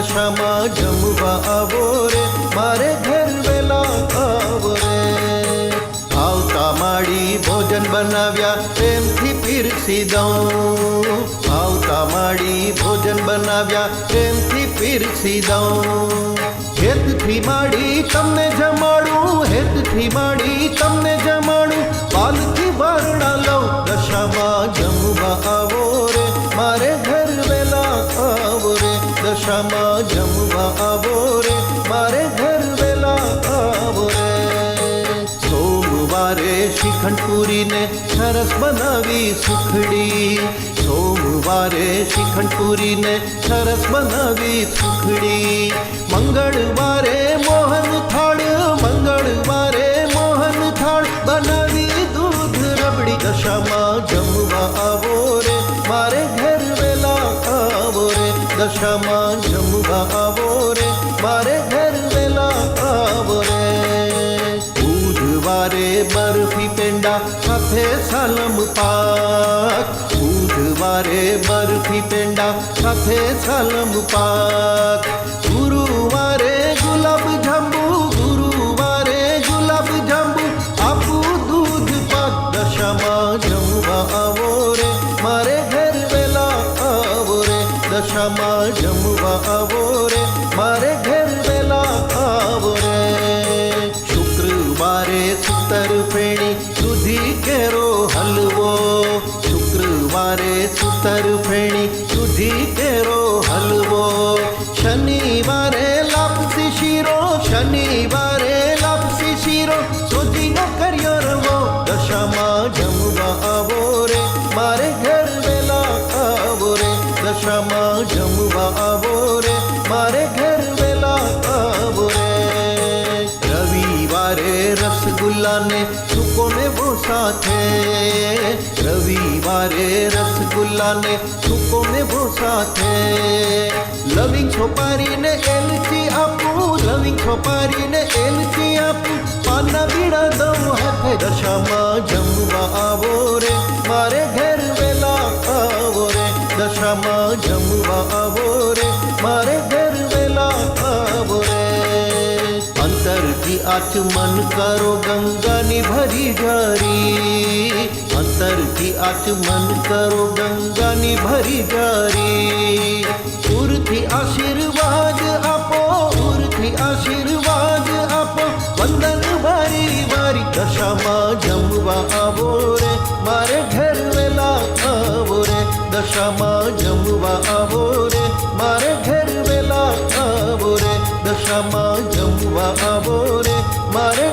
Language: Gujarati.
દશામાં જમવા આવો રે, મારે ઘેર વેલા આવો રે. આવતા માડી ભોજન બનાવ્યા પ્રેમથી પીરસી દઉં. આવતા માડી ભોજન બનાવ્યા પ્રેમથી પીરસી દઉં. હેતથી માડી તમને જમાડું, હેતથી માડી તમને જમાડું, પાલથી વારણા લઉં. દશામાં જમવા આવો રે, મારે ઘર વેલા આવો રે. દશામાં જમવા આવો રે, મારે ઘર વેલા આવો રે. સોમવારે શ્રીખંડ પૂરીને સરસ બનાવી સુખડી. સોમવારે શ્રીખંડ પૂરીને સરસ બનાવી સુખડી. મંગળવારે મોહન થાળ, મંગળવારે મોહન થાળ બનાવી દૂધ રબડી. દશામાં જમવા આવો રે, મારે ઘેર વેલા આવો રે. દશામાં જમવા આવો રે, મારે ઘેર વેલા આવો રે. બુધવારે બરફી પેંડા સાથે સાલમ પાક. બુધવારે બરફી પેંડા સાથે સાલમ પાક. ગુરુવારે ગુલાબ જાંબુ, ગુરુવારે ગુલાબ જાંબુ આપું દૂધ પાક. દશામાં જમવા આવો રે, મારે ઘેર વેલા આવો રે. દશામાં જમવા આવો રે, મારે ઘેર વેલા આવો રે. શુક્રવારે સૂતર ફેણી દૂધી કેરો હલવો. શુક્રવારે સૂતર ફેણી દૂધી કેરો હલવો. શનિવારે લાપસી શીરો, શનિવારે લાપસી શીરો સોજીનો કર્યો રવો. દશામાં જમવા આવો રે, મારે ઘર વેલા આવો રે. દશામાં જમવા આવો રે, મારે ઘર વેલા આવો રે. રવિવારે રસગુલ્લાને સૂકોને વો સાથે. રવિવારે રસગુલ્લાને સૂકોને વો સાથે. લવિંગ છોપારીને એલચી આપું, લવિંગ છોપારીને એલચી આપું, પાના બીડા દઉં હાથે. દશામાં જમવા આવો રે, મારે ઘેર વેલા આવો રે. દશામાં જમવા આવો રે, મારે ઘેર વેલા આવો રે. અંતરથી આચમન કરો ગંગાની ભરી જારી. અંતરથી આચમન કરો ગંગાની ભરી જારી. ઉરથી આશીર્વાદ આપો, ઉરથી આશીર્વાદ આપો, વંદન વારી વારી. દશામાં જમવા આવો રે, મારે ઘેર વેલા આવો રે. દશામાં જમવા આવો રે, મારે ઘેર વેલા આવો રે. દશામાં જમવા આવો રે, મારે